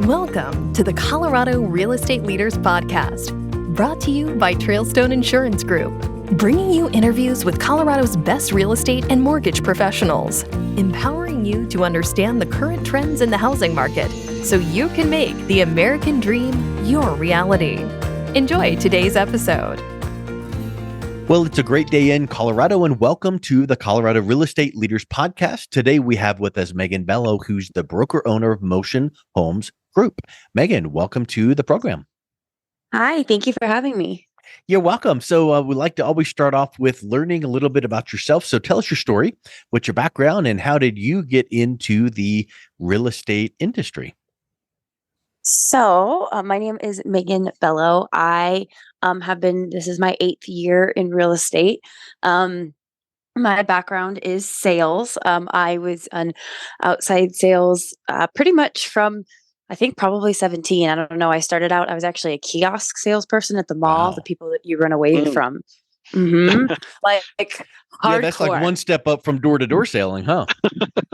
Welcome to the Colorado Real Estate Leaders Podcast, brought to you by Trailstone Insurance Group, bringing you interviews with Colorado's best real estate and mortgage professionals, empowering you to understand the current trends in the housing market so you can make the American dream your reality. Enjoy today's episode. Well, it's a great day in Colorado, and welcome to the Colorado Real Estate Leaders Podcast. Today, we have with us Megan Bello, who's the broker-owner of Motion Homes Group. Megan, welcome to the program. Hi, thank you for having me. You're welcome. So we like to always start off with learning a little bit about yourself. So tell us your story, what's your background, and how did you get into the real estate industry? So, my name is Megan Bello. I this is my 8th year in real estate. My background is sales. I was an outside sales pretty much from, I think, probably 17. I don't know. I was actually a kiosk salesperson at the mall, Wow. the people that you run away from. Mm-hmm. Like hardcore. Yeah, that's like one step up from door-to-door selling, huh?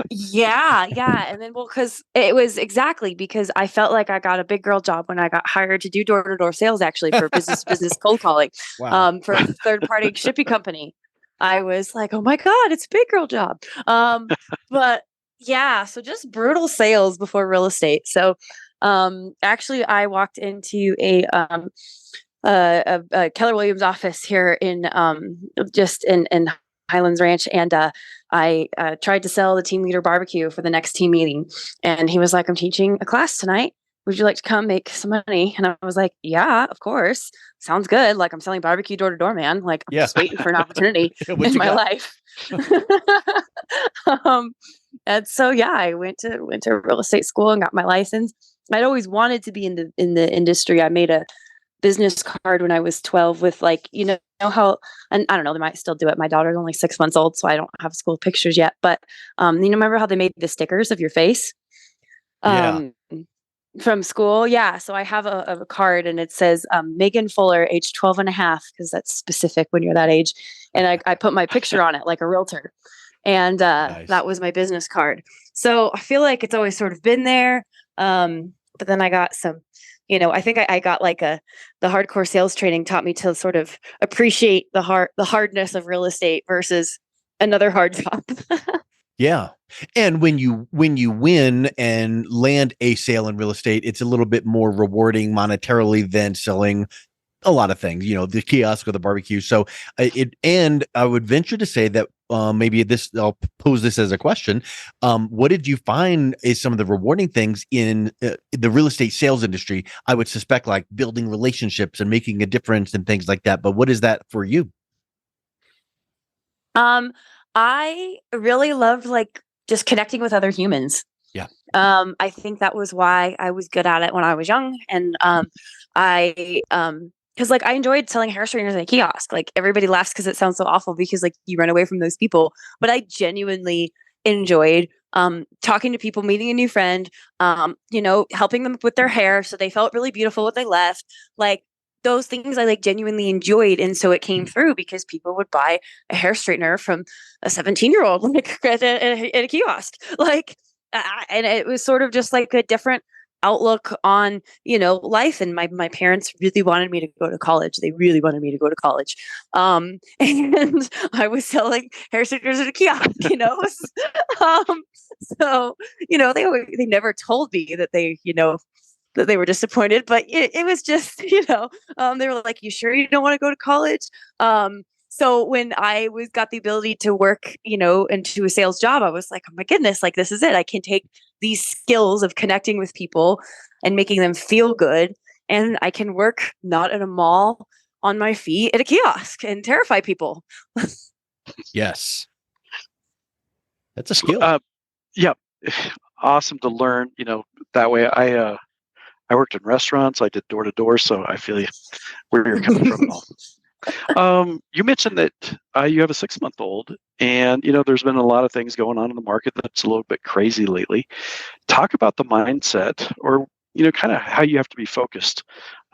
Yeah. And then, because it was exactly because I felt like I got a big girl job when I got hired to do door-to-door sales, actually, for business cold calling, Wow. for a third-party shipping company. I was like, oh my God, it's a big girl job. But yeah, so just brutal sales before real estate. So actually, I walked into a Keller Williams office here in Highlands Ranch, and I tried to sell the team leader barbecue for the next team meeting, and he was like, "I'm teaching a class tonight. Would you like to come make some money?" And I was like, "Yeah, of course. Sounds good. Like, I'm selling barbecue door to door, man. Like, I'm just waiting for an opportunity in my life." And so yeah, I went to real estate school and got my license. I'd always wanted to be in the industry. I made a business card when I was 12 with, like, how, and I don't know, they might still do it. My daughter's only 6 months old, so I don't have school pictures yet. But remember how they made the stickers of your face? Yeah. From school. Yeah. So I have a card, and it says Megan Fuller, age 12 and a half, because that's specific when you're that age. And I put my picture on it like a realtor. And Nice. that was my business card. So I feel like it's always sort of been there. But then I got some, I think I got like the hardcore sales training taught me to sort of appreciate the hardness of real estate versus another hard job. Yeah. And when you win and land a sale in real estate, it's a little bit more rewarding monetarily than selling a lot of things, the kiosk or the barbecue. So and I would venture to say that maybe I'll pose this as a question. What did you find is some of the rewarding things in the real estate sales industry? I would suspect like building relationships and making a difference and things like that. But what is that for you? I really loved, like, just connecting with other humans. Yeah. I think that was why I was good at it when I was young. And because, like, I enjoyed selling hair straighteners in a kiosk. Like, everybody laughs because it sounds so awful because, like, you run away from those people. But I genuinely enjoyed talking to people, meeting a new friend, helping them with their hair so they felt really beautiful when they left. Like, those things I, like, genuinely enjoyed. And so it came through because people would buy a hair straightener from a 17-year-old like at a kiosk. Like, and it was sort of just like a different outlook on, life. And my parents really wanted me to go to college. They really wanted me to go to college. And I was selling hair straighteners at a kiosk, So, they never told me that that they were disappointed, but it was just, they were like, "You sure you don't want to go to college?" So when I got the ability to work, into a sales job, I was like, "Oh my goodness, like, this is it. I can take these skills of connecting with people and making them feel good. And I can work not in a mall on my feet at a kiosk and terrify people." Yes. That's a skill. Yeah. Awesome to learn, that way. I worked in restaurants. I did door to door, so I feel where you're coming from at all. You mentioned that you have a 6-month-old, and there's been a lot of things going on in the market that's a little bit crazy lately. Talk about the mindset, or kind of how you have to be focused,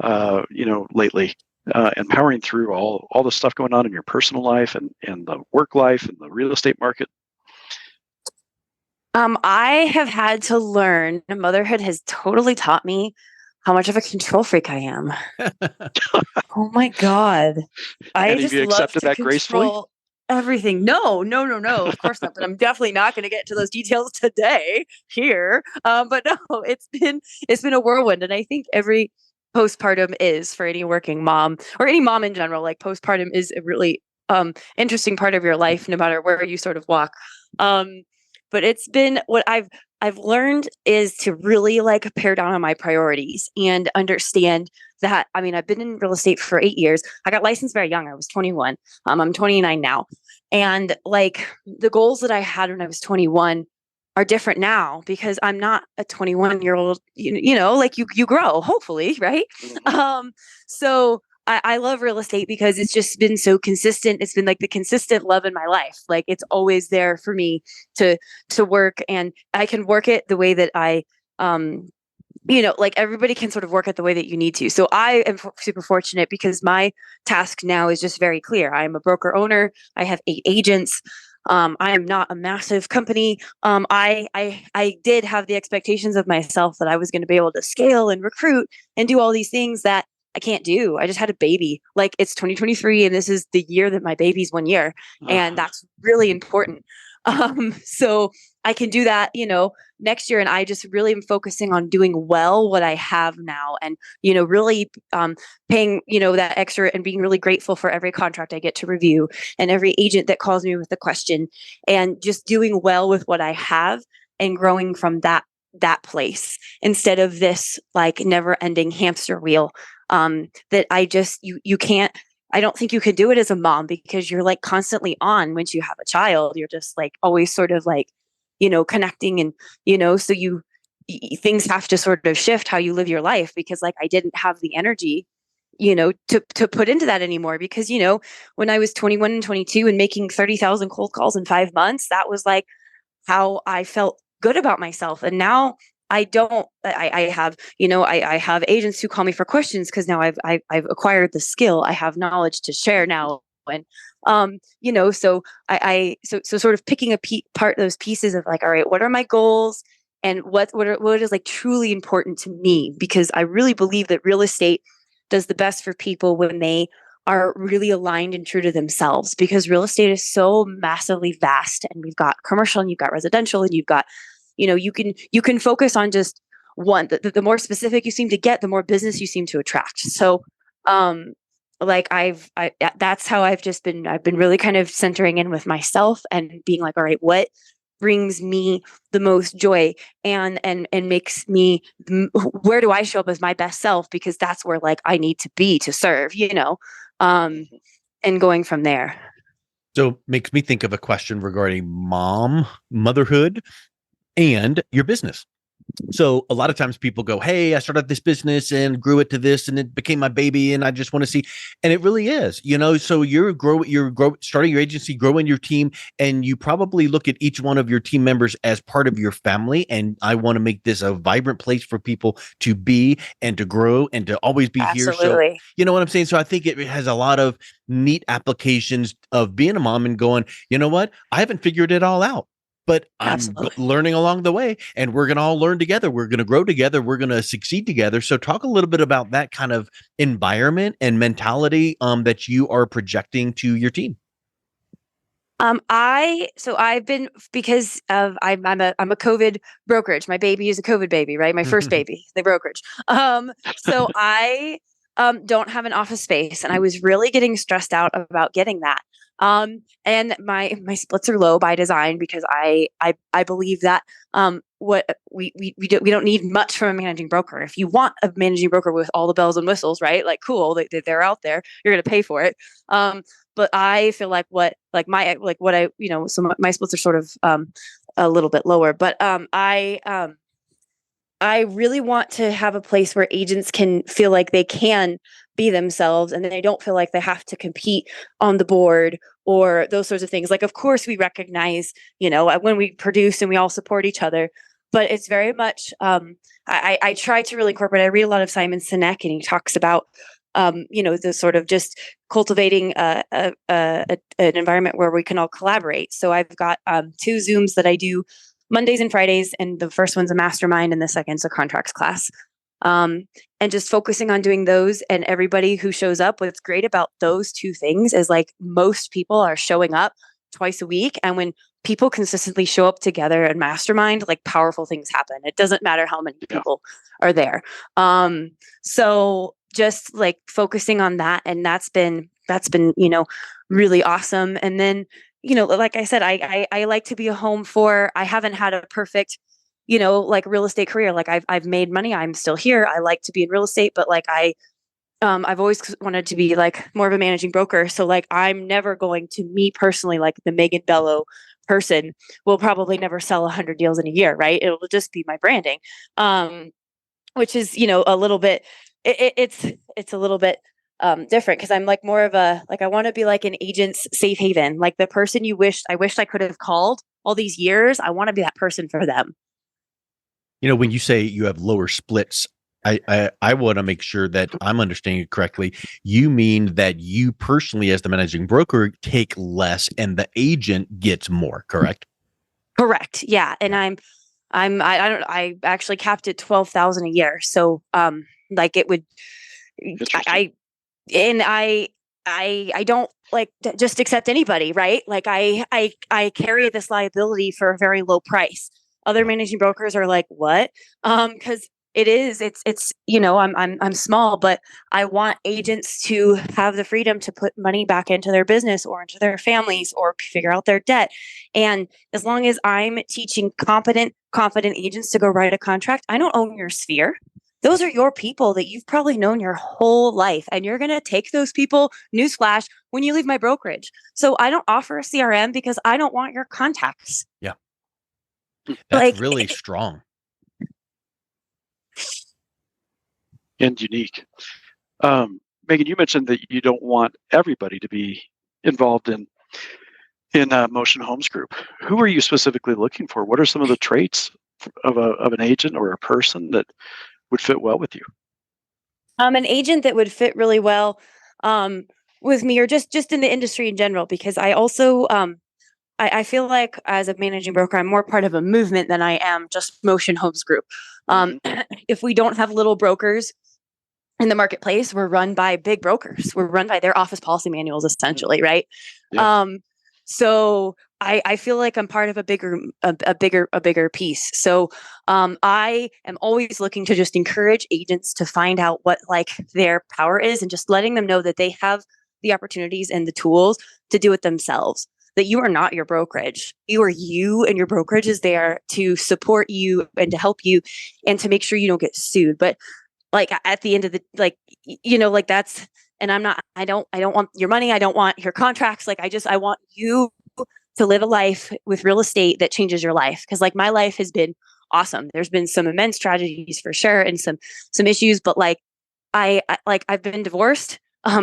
lately, and powering through all the stuff going on in your personal life and the work life and the real estate market. I have had to learn, motherhood has totally taught me how much of a control freak I am. Oh my God. I And have just you love accepted to that gracefully? control everything. No, no, no, no, of course not. But I'm definitely not going to get to those details today here. But no, it's been a whirlwind. And I think every postpartum is for any working mom or any mom in general, like postpartum is a really interesting part of your life, no matter where you sort of walk. Um, but it's been what I've learned is to really like pare down on my priorities and understand that. I mean, I've been in real estate for 8 years. I got licensed very young. I was 21. I'm 29 now. And like the goals that I had when I was 21 are different now because I'm not a 21-year-old, like you grow, hopefully, right? Mhm. So I love real estate because it's just been so consistent. It's been like the consistent love in my life. Like it's always there for me to to work, and I can work it the way that I um like everybody can sort of work it the way that you need to. So I am super fortunate because my task now is just very clear. I am a broker owner. I have 8 agents. I am not a massive company. I did have the expectations of myself that I was going to be able to scale and recruit and do all these things that I can't do. I just had a baby. Like it's 2023 and this is the year that my baby's 1 year. And Uh, that's really important. So I can do that, next year. And I just really am focusing on doing well what I have now and, really paying, that extra and being really grateful for every contract I get to review and every agent that calls me with a question and just doing well with what I have and growing from that place instead of this like never ending hamster wheel that I just you can't. I don't think you could do it as a mom because you're like constantly on once you have a child. You're just like always sort of like, connecting and, so things have to sort of shift how you live your life because like I didn't have the energy, to put into that anymore because, when I was 21 and 22 and making 30,000 cold calls in 5 months, that was like how I felt good about myself. And now I don't. I have, I have agents who call me for questions because now I've acquired the skill. I have knowledge to share now, and so so sort of picking part those pieces of like, all right, what are my goals, and what is like truly important to me? Because I really believe that real estate does the best for people when they are really aligned and true to themselves because real estate is so massively vast and we've got commercial and you've got residential and you've got you can focus on just one. The more specific you seem to get, the more business you seem to attract. So like that's how I've been really kind of centering in with myself and being like, all right, what brings me the most joy and makes me where do I show up as my best self because that's where like I need to be to serve, um and going from there. So makes me think of a question regarding motherhood, and your business. So a lot of times people go, "Hey, I started this business and grew it to this, and it became my baby, and I just want to see." And it really is. So starting your agency, growing your team, and you probably look at each one of your team members as part of your family. And I want to make this a vibrant place for people to be and to grow and to always be here. So Absolutely. you know what I'm saying. So I think it has a lot of neat applications of being a mom and going, you know what, I haven't figured it all out, but I'm Absolutely. learning along the way, and we're going to all learn together. We're going to grow together. We're going to succeed together. So talk a little bit about that kind of environment and mentality that you are projecting to your team. I've been because of I'm a COVID brokerage. My baby is a COVID baby, right? My first baby, the brokerage. So I don't have an office space, and I was really getting stressed out about getting that. And my splits are low by design because I believe that what we don't need much from a managing broker. If you want a managing broker with all the bells and whistles, right? Like cool, they're out there. You're going to pay for it. But I feel like what I so my splits are sort of a little bit lower, but I really want to have a place where agents can feel like they can be themselves and they don't feel like they have to compete on the board or those sorts of things. Like, of course, we recognize, when we produce and we all support each other, but it's very much, I try to really incorporate, I read a lot of Simon Sinek and he talks about, the sort of just cultivating an environment where we can all collaborate. So I've got 2 Zooms that I do Mondays and Fridays, and the first one's a mastermind and the second's a contracts class. And just focusing on doing those, and everybody who shows up, what's great about those two things is like most people are showing up twice a week. And when people consistently show up together and mastermind, like powerful things happen. It doesn't matter how many people are there. So just like focusing on that. And that's been, really awesome. And then, like I said, I like to be a home for, I haven't had a perfect, like real estate career. Like I've made money. I'm still here. I like to be in real estate, but like I've always wanted to be like more of a managing broker. So like, I'm never going to, me personally, like the Megan Bello person will probably never sell 100 deals in a year. Right. It will just be my branding. Which is, a little bit, it's a little bit different, because I'm like more of a, like, I want to be like an agent's safe haven, like the person I wished I could have called all these years. I want to be that person for them. When you say you have lower splits, I want to make sure that I'm understanding it correctly. You mean that you personally, as the managing broker, take less and the agent gets more, correct? Correct. Yeah. And I actually capped it 12,000 a year. So, like it would, I don't like just accept anybody, right? Like I carry this liability for a very low price. Other managing brokers are like, what? Because it's I'm small, but I want agents to have the freedom to put money back into their business or into their families or figure out their debt. And as long as I'm teaching confident agents to go write a contract, I don't own your sphere. Those are your people that you've probably known your whole life. And you're going to take those people, newsflash, when you leave my brokerage. So I don't offer a CRM because I don't want your contacts. Yeah. That's like, really strong. And unique. Megan, you mentioned that you don't want everybody to be involved in Motion Homes Group. Who are you specifically looking for? What are some of the traits of an agent or a person that would fit well with you? An agent that would fit really well with me, or just in the industry in general, because I also I feel like as a managing broker, I'm more part of a movement than I am just Motion Homes Group. If we don't have little brokers in the marketplace, we're run by big brokers. We're run by their office policy manuals, essentially, right? Yeah. So I feel like I'm part of a bigger piece. So I am always looking to just encourage agents to find out what like their power is, and just letting them know that they have the opportunities and the tools to do it themselves. That you are not your brokerage. You, and your brokerage is there to support you and to help you and to make sure you don't get sued. But like at the end of the, like, like that's, and I don't want your money. I don't want your contracts. Like, I want you to live a life with real estate that changes your life. Cause like my life has been awesome. There's been some immense tragedies for sure. And some issues, but like, I've been divorced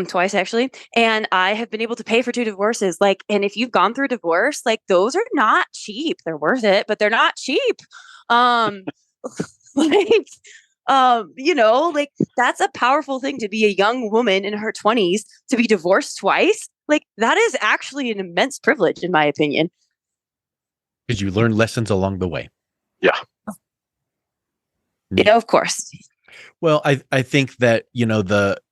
twice actually. And I have been able to pay for 2 divorces. Like, and if you've gone through divorce, like those are not cheap. They're worth it, but they're not cheap. Like, like that's a powerful thing to be a young woman in her 20s to be divorced twice. Like that is actually an immense privilege, in my opinion. Because you learn lessons along the way. Yeah. Yeah, of course. Well, I think that,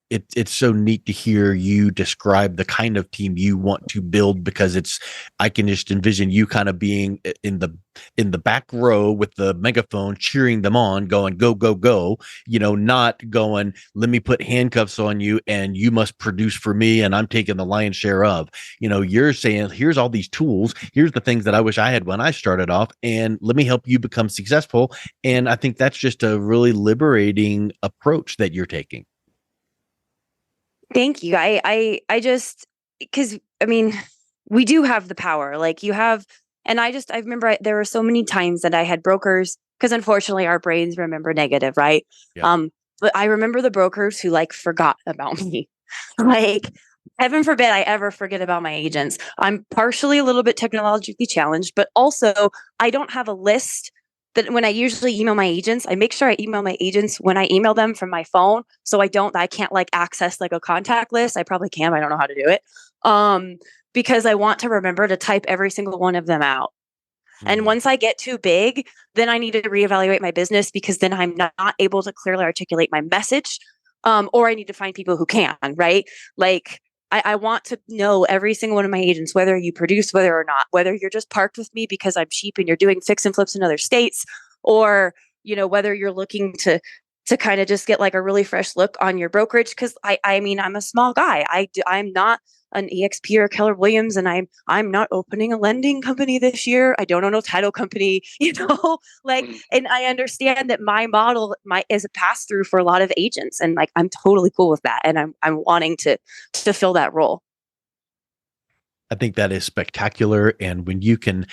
it's so neat to hear you describe the kind of team you want to build, because I can just envision you kind of being in the back row with the megaphone, cheering them on, going, go, go, go, not going, let me put handcuffs on you and you must produce for me. And I'm taking the lion's share of, you're saying, here's all these tools. Here's the things that I wish I had when I started off, and let me help you become successful. And I think that's just a really liberating approach that you're taking. Thank you. I just, because I mean, we do have the power. Like you have, and I remember there were so many times that I had brokers, because unfortunately our brains remember negative, right? Yeah. But I remember the brokers who like forgot about me. Like, heaven forbid I ever forget about my agents. I'm partially a little bit technologically challenged, but also I don't have a list. That when I usually email my agents, I make sure I email my agents when I email them from my phone. So I can't like access like a contact list. I probably can. I don't know how to do it. Because I want to remember to type every single one of them out. And once I get too big, then I need to reevaluate my business, because then I'm not able to clearly articulate my message. Or I need to find people who can, right? Like, I want to know every single one of my agents, whether you produce, whether or not, whether you're just parked with me because I'm cheap and you're doing fix and flips in other states, or, whether you're looking to kind of just get like a really fresh look on your brokerage. Cause I mean, I'm a small guy. I'm not an EXP or Keller Williams, and I'm not opening a lending company this year. I don't own no title company, like, and I understand that my model is a pass through for a lot of agents, and like, I'm totally cool with that. And I'm wanting to fill that role. I think that is spectacular. And when you can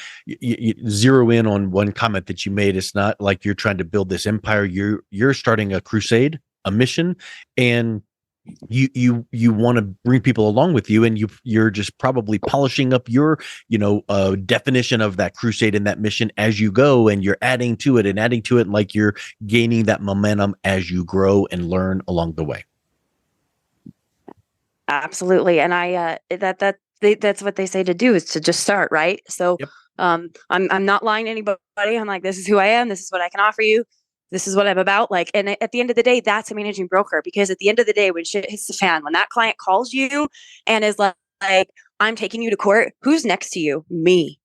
zero in on one comment that you made, it's not like you're trying to build this empire. You're starting a crusade, a mission, and you want to bring people along with you, and you're just probably polishing up your definition of that crusade and that mission as you go, and you're adding to it, and like you're gaining that momentum as you grow and learn along the way. Absolutely. And that's what they say to do, is to just start, right? So Yep. I'm not lying to anybody. I'm like, this is who I am, this is what I can offer you, this is what I'm about. Like, and at the end of the day, that's a managing broker, because at the end of the day, when shit hits the fan, when that client calls you and is like, I'm taking you to court, who's next to you? Me.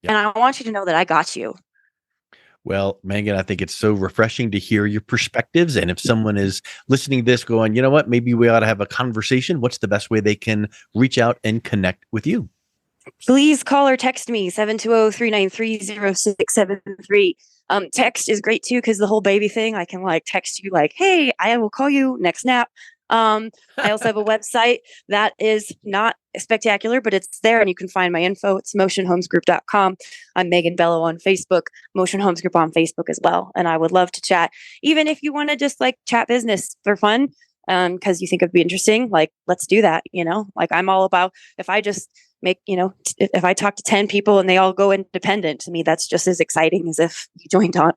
Yep. And I want you to know that I got you. Well, Megan, I think it's so refreshing to hear your perspectives. And if someone is listening to this going, you know what, maybe we ought to have a conversation, what's the best way they can reach out and connect with you? Please call or text me, 720-393-0673. Text is great too, because the whole baby thing, I can like text you like, hey, I will call you next nap. I also have a website that is not spectacular, but it's there, and you can find my info. It's motionhomesgroup.com. I'm Megan Bello on Facebook, Motion Homes Group on Facebook as well. And I would love to chat, even if you want to just like chat business for fun, because you think it'd be interesting. Like, let's do that. Like, I'm all about, if I just make, if I talk to 10 people and they all go independent, to me, that's just as exciting as if you joined on.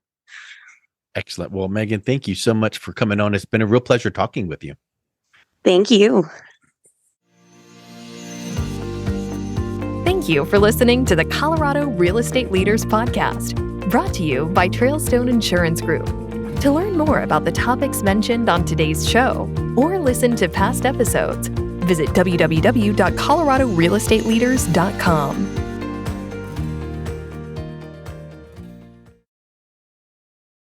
Excellent. Well, Megan, thank you so much for coming on. It's been a real pleasure talking with you. Thank you. Thank you for listening to the Colorado Real Estate Leaders Podcast, brought to you by Trailstone Insurance Group. To learn more about the topics mentioned on today's show, or listen to past episodes, visit www.coloradorealestateleaders.com.